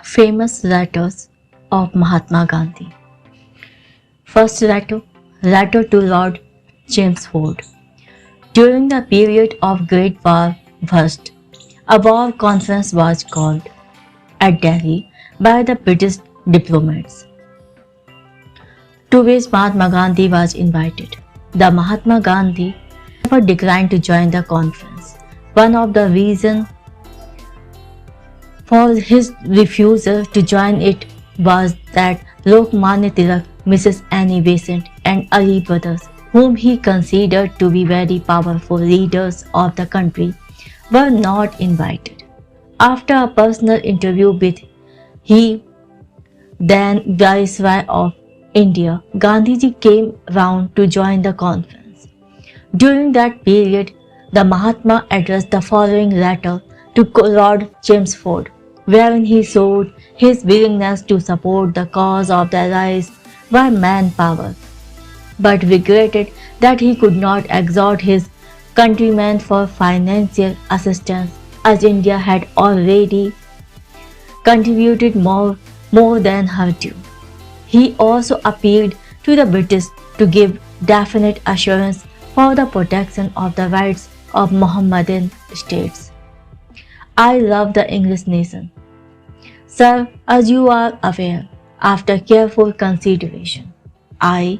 Famous letters of Mahatma Gandhi. First letter to Lord Chelmsford. During the period of Great War I, a war conference was called at Delhi by the British diplomats, to which Mahatma Gandhi was invited. The Mahatma Gandhi never declined to join the conference. One of the reasons for his refusal to join it was that Lokmanya Tilak, Mrs. Annie Besant, and Ali brothers, whom he considered to be very powerful leaders of the country, were not invited. After a personal interview with he then Viceroy of India, Gandhiji came round to join the conference. During that period, the Mahatma addressed the following letter to Lord Chelmsford, wherein he showed his willingness to support the cause of the allies by manpower, but regretted that he could not exhort his countrymen for financial assistance, as India had already contributed more than her due. He also appealed to the British to give definite assurance for the protection of the rights of Mohammedan states. I love the English nation. Sir, as you are aware, after careful consideration, I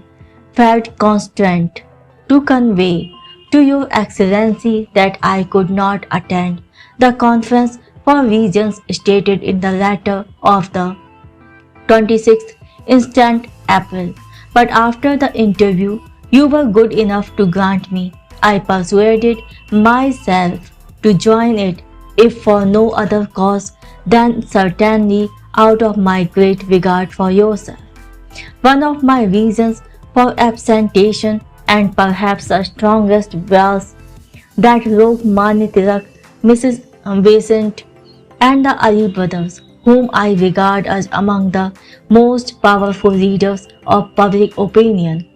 felt constrained to convey to Your Excellency that I could not attend the conference for reasons stated in the letter of the 26th instant April, but after the interview you were good enough to grant me, I persuaded myself to join it, if for no other cause than certainly out of my great regard for yourself. One of my reasons for absentation, and perhaps the strongest, was that Lokmanya Tilak, Mrs. Besant, and the Ali brothers, whom I regard as among the most powerful leaders of public opinion,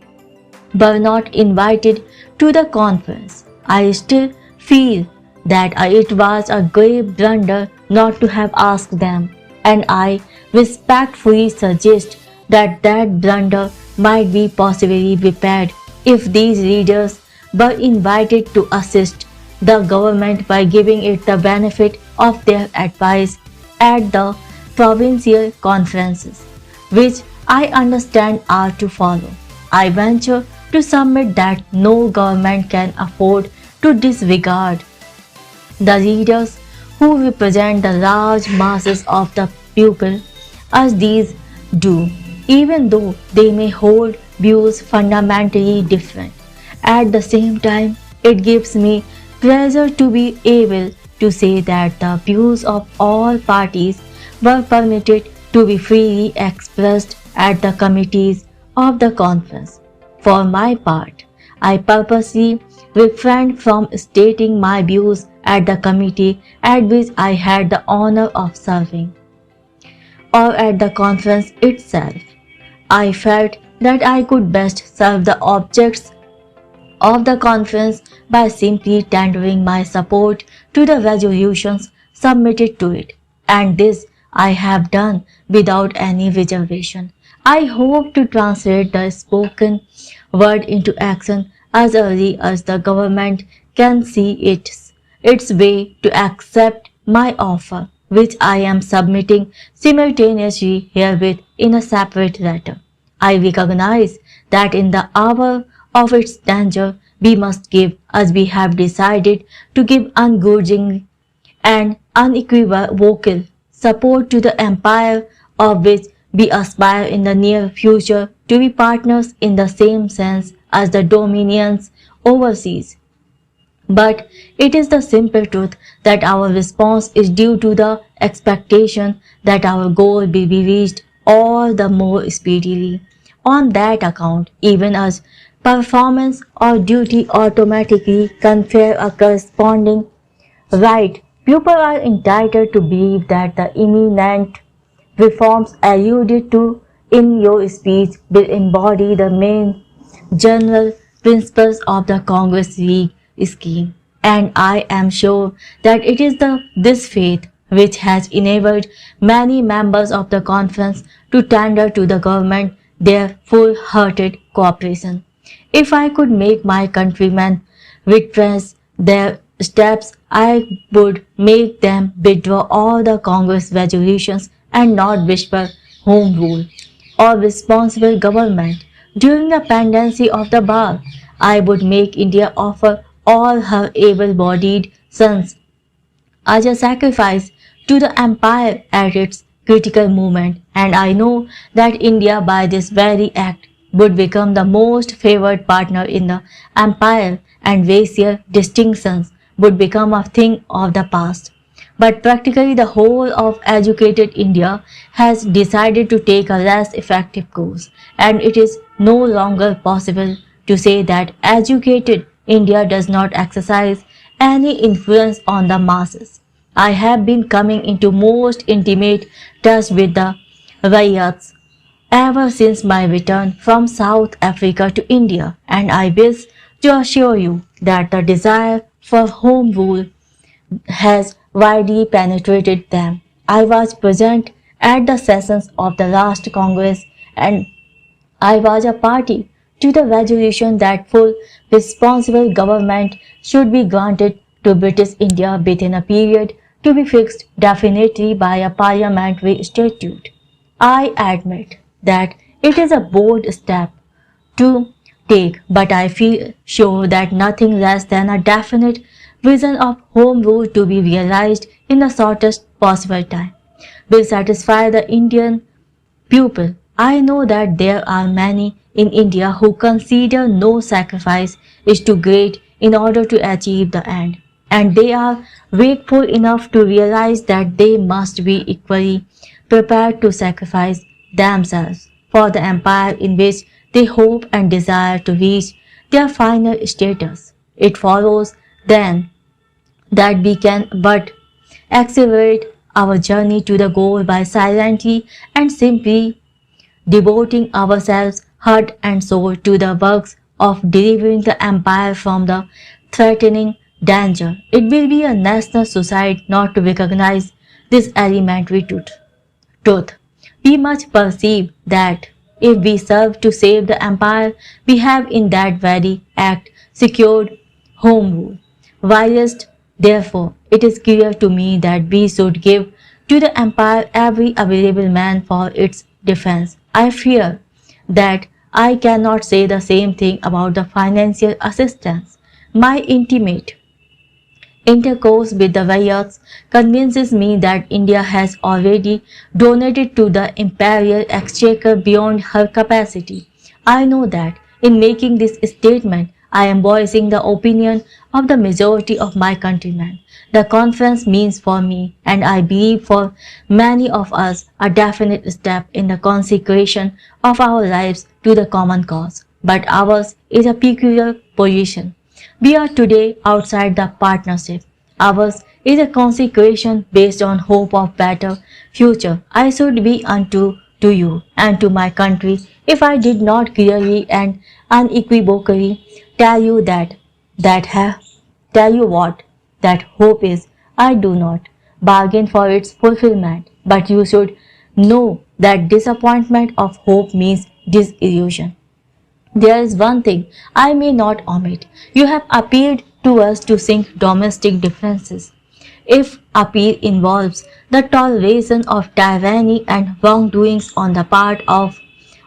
were not invited to the conference. I still feel that it was a grave blunder not to have asked them, and I respectfully suggest that that blunder might be possibly repaired if these leaders were invited to assist the government by giving it the benefit of their advice at the provincial conferences, which I understand are to follow. I venture to submit that no government can afford to disregard the leaders who represent the large masses of the people as these do, even though they may hold views fundamentally different. At the same time, it gives me pleasure to be able to say that the views of all parties were permitted to be freely expressed at the committees of the conference. For my part, I purposely refrained from stating my views at the committee at which I had the honor of serving, or at the conference itself. I felt that I could best serve the objects of the conference by simply tendering my support to the resolutions submitted to it, and this I have done without any reservation. I hope to translate the spoken word into action as early as the government can see its way to accept my offer, which I am submitting simultaneously herewith in a separate letter. I recognize that in the hour of its danger we must give, as we have decided to give, ungrudging and unequivocal support to the empire of which we aspire in the near future to be partners in the same sense as the dominions overseas. But it is the simple truth that our response is due to the expectation that our goal will be reached all the more speedily. On that account, even as performance or duty automatically confer a corresponding right, people are entitled to believe that the imminent reforms alluded to in your speech will embody the main general principles of the Congress League scheme, and I am sure that it is this faith which has enabled many members of the conference to tender to the government their full-hearted cooperation. If I could make my countrymen retrace their steps, I would make them withdraw all the Congress resolutions and not whisper home rule or responsible government. During the pendency of the bar, I would make India offer all her able-bodied sons as a sacrifice to the empire at its critical moment, and I know that India by this very act would become the most favored partner in the empire and racial distinctions would become a thing of the past. But practically the whole of educated India has decided to take a less effective course, and it is no longer possible to say that educated India does not exercise any influence on the masses. I have been coming into most intimate touch with the riots ever since my return from South Africa to India, and I wish to assure you that the desire for home rule has widely penetrated them. I was present at the sessions of the last Congress, and I was a party to the resolution that full responsible government should be granted to British India within a period to be fixed definitely by a parliamentary statute. I admit that it is a bold step to take, but I feel sure that nothing less than a definite vision of home rule to be realized in the shortest possible time will satisfy the Indian pupil. I know that there are many in India who consider no sacrifice is too great in order to achieve the end, and they are wakeful enough to realize that they must be equally prepared to sacrifice themselves for the empire in which they hope and desire to reach their final status. It follows then that we can but accelerate our journey to the goal by silently and simply devoting ourselves heart and soul to the works of delivering the empire from the threatening danger. It will be a national suicide not to recognize this elementary truth. We must perceive that if we serve to save the empire, we have in that very act secured home rule. Whilst, therefore, it is clear to me that we should give to the empire every available man for its defense. I fear that I cannot say the same thing about the financial assistance. My intimate intercourse with the riots convinces me that India has already donated to the imperial exchequer beyond her capacity. I know that in making this statement, I am voicing the opinion of the majority of my countrymen. The conference means for me, and I believe for many of us, a definite step in the consecration of our lives to the common cause. But ours is a peculiar position. We are today outside the partnership. Ours is a consecration based on hope of better future. I should be unto to you and to my country if I did not clearly and unequivocally tell you tell you what that hope is. I do not bargain for its fulfillment, but you should know that disappointment of hope means disillusion. There is one thing I may not omit. You have appealed to us to sink domestic differences. If appeal involves the toleration of tyranny and wrongdoings on the part of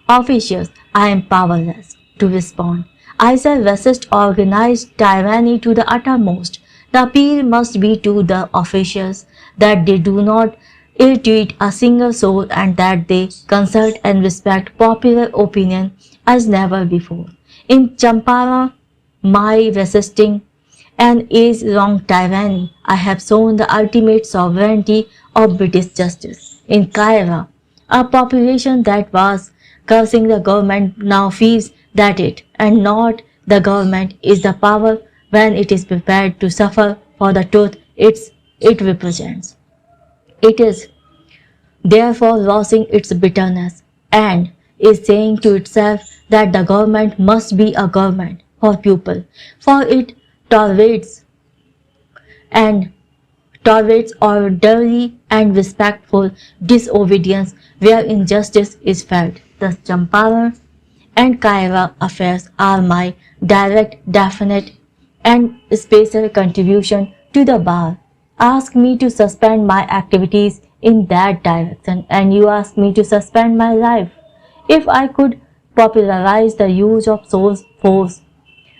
officials, I am powerless to respond. I shall resist organized tyranny to the uttermost. The appeal must be to the officials that they do not ill-treat a single soul and that they consult and respect popular opinion as never before. In Champara, my resisting an age-long tyranny, I have shown the ultimate sovereignty of British justice. In Kaira, a population that was cursing the government now feels that it, and not the government, is the power when it is prepared to suffer for the truth it represents. It is therefore losing its bitterness and is saying to itself that the government must be a government for people, for it tolerates and tolerates orderly and respectful disobedience where injustice is felt. The Champaran and Kaira affairs are my direct, definite, and special contribution to the bar. Ask me to suspend my activities in that direction, and you ask me to suspend my life. If I could popularize the use of source force,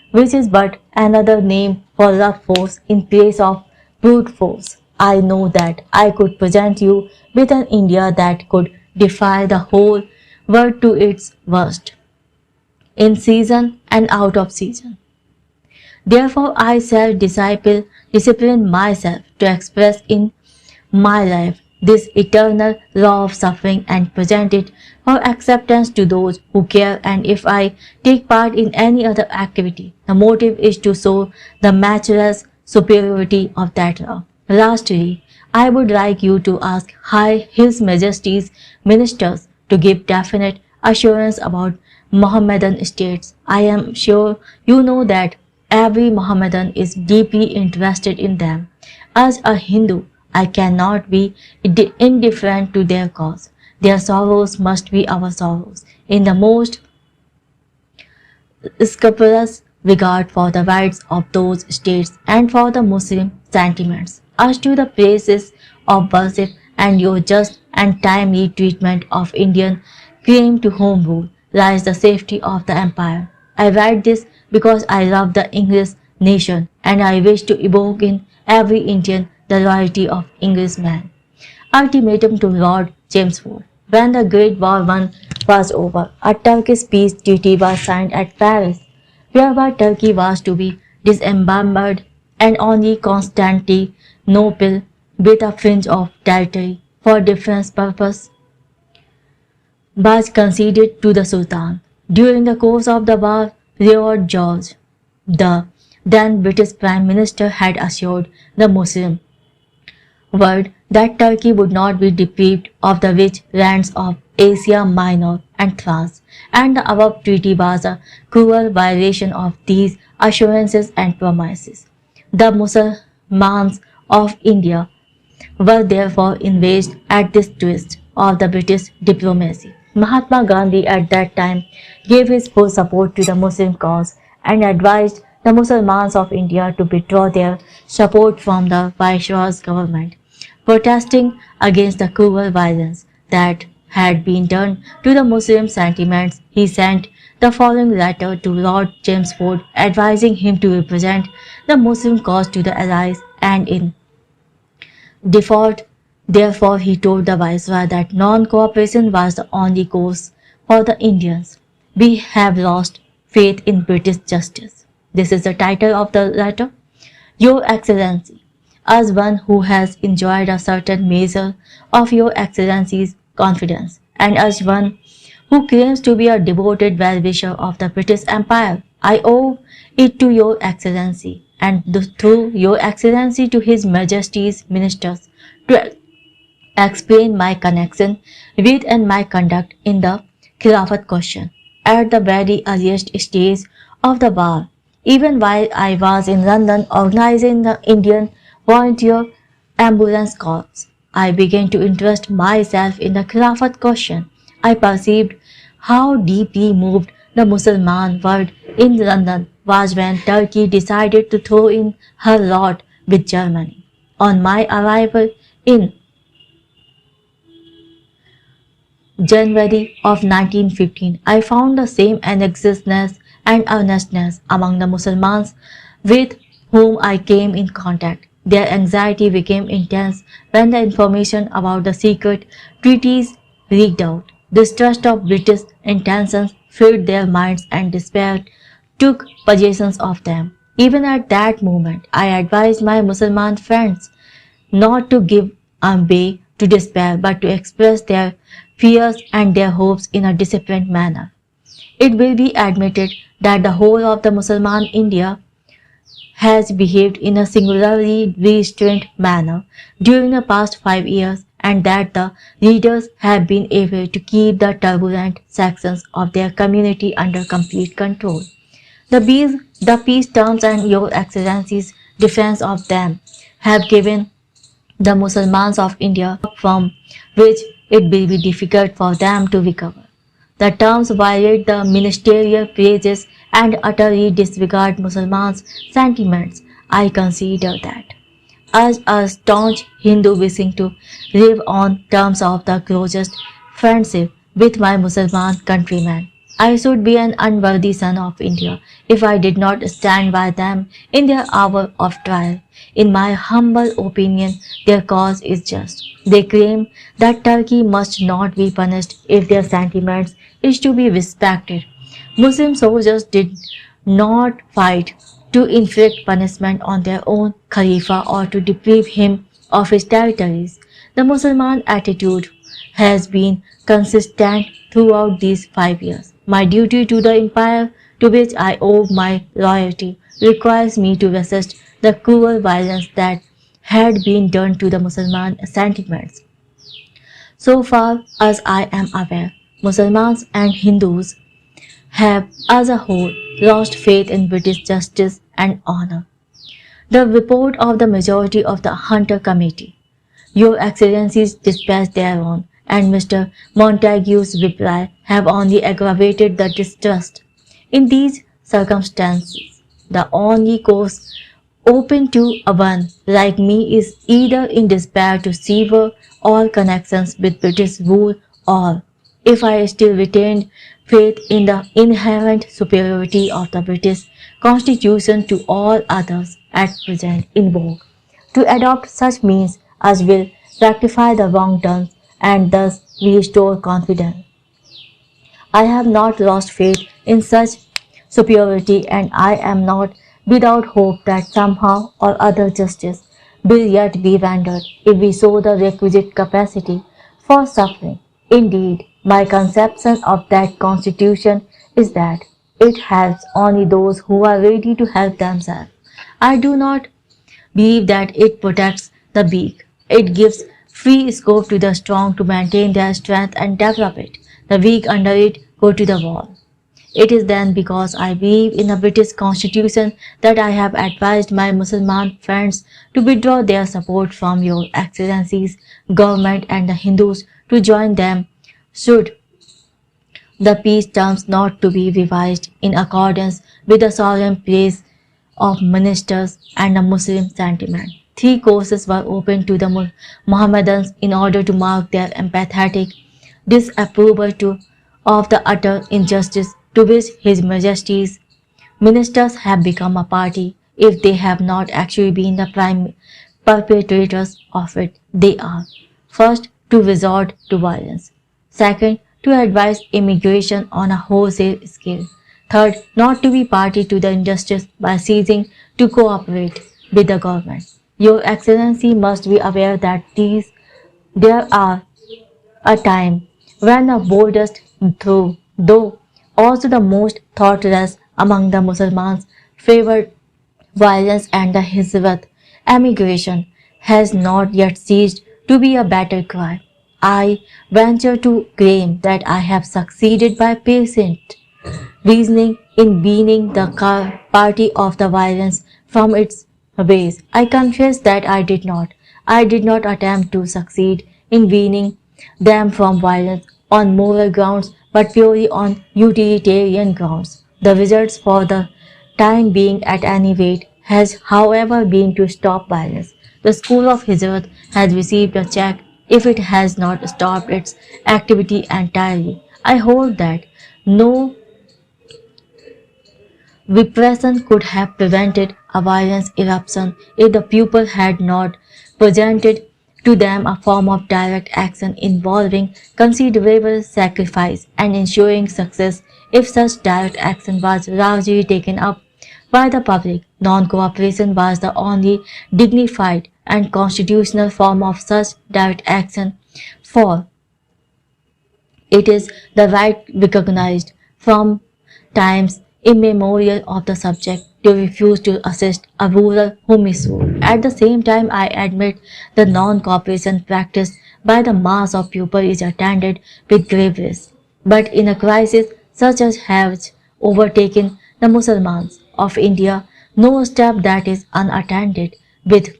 which is but another name for rough force in place of brute force, I know that I could present you with an India that could defy the whole world to its worst, in season and out of season. Therefore, I shall discipline myself to express in my life this eternal law of suffering and present it for acceptance to those who care, and if I take part in any other activity, the motive is to show the matchless superiority of that law. Lastly, I would like you to ask His Majesty's ministers to give definite assurance about Mohammedan states. I am sure you know that every Mohammedan is deeply interested in them. As a Hindu, I cannot be indifferent to their cause. Their sorrows must be our sorrows, in the most scrupulous regard for the rights of those states and for the Muslim sentiments. As to the praises of worship and your just and timely treatment of Indian claim to home rule, lies the safety of the empire. I write this because I love the English nation and I wish to evoke in every Indian the loyalty of Englishmen. Ultimatum to Lord Chelmsford. When the Great War I was over, a Turkish peace treaty was signed at Paris, whereby Turkey was to be disembarked and only Constantinople with a fringe of territory for defense purpose was conceded to the Sultan. During the course of the war, Lord George, the then British Prime Minister, had assured the Muslim world that Turkey would not be deprived of the rich lands of Asia Minor and Thrace, and the above treaty was a cruel violation of these assurances and promises. The Muslims of India were therefore enraged at this twist of the British diplomacy. Mahatma Gandhi at that time gave his full support to the Muslim cause and advised the Muslims of India to withdraw their support from the Viceroy's government. Protesting against the cruel violence that had been done to the Muslim sentiments, he sent the following letter to Lord Chelmsford advising him to represent the Muslim cause to the Allies, and in default, therefore, he told the Viceroy that non-cooperation was the only course for the Indians. We have lost faith in British justice. This is the title of the letter. Your Excellency, as one who has enjoyed a certain measure of Your Excellency's confidence, and as one who claims to be a devoted well-wisher of the British Empire, I owe it to Your Excellency and through Your Excellency to His Majesty's ministers to explain my connection with and my conduct in the Khilafat question at the very earliest stage of the war. Even while I was in London organizing the Indian Volunteer Ambulance Corps, I began to interest myself in the Khilafat question. I perceived how deeply moved the Muslim world in London was when Turkey decided to throw in her lot with Germany. On my arrival in January of 1915, I found the same anxiousness and earnestness among the Muslims with whom I came in contact. Their anxiety became intense when the information about the secret treaties leaked out. Distrust of British intentions filled their minds and despair took possession of them. Even at that moment, I advised my Muslim friends not to give way to despair but to express their fears and their hopes in a disciplined manner. It will be admitted that the whole of the Muslim India has behaved in a singularly restrained manner during the past 5 years, and that the leaders have been able to keep the turbulent sections of their community under complete control. The peace terms and Your Excellency's defense of them have given the Muslims of India, from which it will be difficult for them to recover. The terms violate the ministerial praises and utterly disregard Muslims' sentiments. I consider that. As a staunch Hindu wishing to live on terms of the closest friendship with my Muslim countrymen, I should be an unworthy son of India if I did not stand by them in their hour of trial. In my humble opinion, their cause is just. They claim that Turkey must not be punished if their sentiments is to be respected. Muslim soldiers did not fight to inflict punishment on their own Khalifa or to deprive him of his territories. The Muslim attitude has been consistent throughout these 5 years. My duty to the empire to which I owe my loyalty requires me to resist the cruel violence that had been done to the Muslim sentiments. So far as I am aware, Muslims and Hindus have, as a whole, lost faith in British justice and honor. The report of the majority of the Hunter Committee, Your Excellency's dispatch thereon, and Mr. Montague's reply have only aggravated the distrust. In these circumstances, the only course open to a one like me is either in despair to sever all connections with British rule or, if I still retained faith in the inherent superiority of the British Constitution to all others at present in vogue, to adopt such means as will rectify the wrong turns and thus restore confidence. I have not lost faith in such superiority, and I am not without hope that somehow or other justice will yet be rendered if we show the requisite capacity for suffering. Indeed, my conception of that constitution is that it helps only those who are ready to help themselves. I do not believe that it protects the weak. It gives free scope to the strong to maintain their strength and develop it. The weak under it go to the wall. It is then because I believe in the British Constitution that I have advised my Muslim friends to withdraw their support from Your Excellency's government and the Hindus to join them should the peace terms not to be revised in accordance with the solemn praise of ministers and the Muslim sentiment. 3 courses were open to the Mohammedans in order to mark their empathetic disapproval of the utter injustice to which His Majesty's ministers have become a party. If they have not actually been the prime perpetrators of it, they are: first, to resort to violence; second, to advise immigration on a wholesale scale; third, not to be party to the injustice by ceasing to cooperate with the government. Your Excellency must be aware that there are a time when the boldest, though also the most thoughtless among the Muslims, favored violence, and the Hizbat emigration has not yet ceased to be a battle cry. I venture to claim that I have succeeded by patient reasoning in weaning the party of the violence from its ways. I confess that I did not. I did not attempt to succeed in weaning them from violence on moral grounds, but purely on utilitarian grounds. The results for the time being at any rate has however been to stop violence. The School of Hizrat has received a check if it has not stopped its activity entirely. I hold that no repression could have prevented a violent eruption if the pupil had not presented to them a form of direct action involving considerable sacrifice and ensuring success if such direct action was largely taken up by the public. Non-cooperation was the only dignified and constitutional form of such direct action, for it is the right recognized from times immemorial of the subject to refuse to assist a ruler whom he sued. At the same time, I admit the non-cooperation practiced by the mass of people is attended with grave risk. But in a crisis such as has overtaken the Muslims of India, no step that is unattended with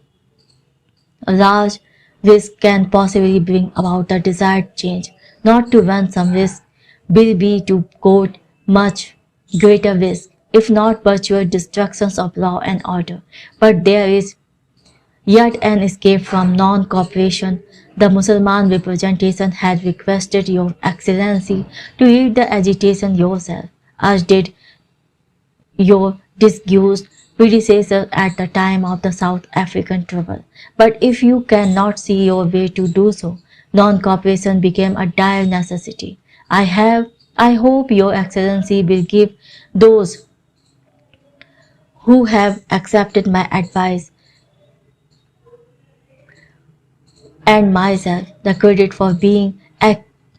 large risk can possibly bring about the desired change. Not to run some risk will be to quote much greater risk, if not virtual destructions of law and order. But there is yet an escape from non-cooperation. The Mussalman representation had requested Your Excellency to lead the agitation yourself, as did your disguised predecessor at the time of the South African trouble. But if you cannot see your way to do so, non-cooperation became a dire necessity. I hope Your Excellency will give those who have accepted my advice and myself the credit for being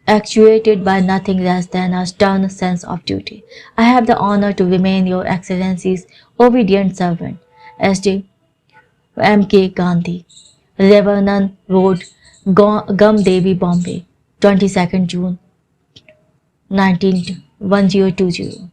actuated by nothing less than a stern sense of duty. I have the honor to remain Your Excellency's obedient servant, S.D. M.K. Gandhi, Lebanon Road, Gum Devi, Bombay, 22nd June 191020.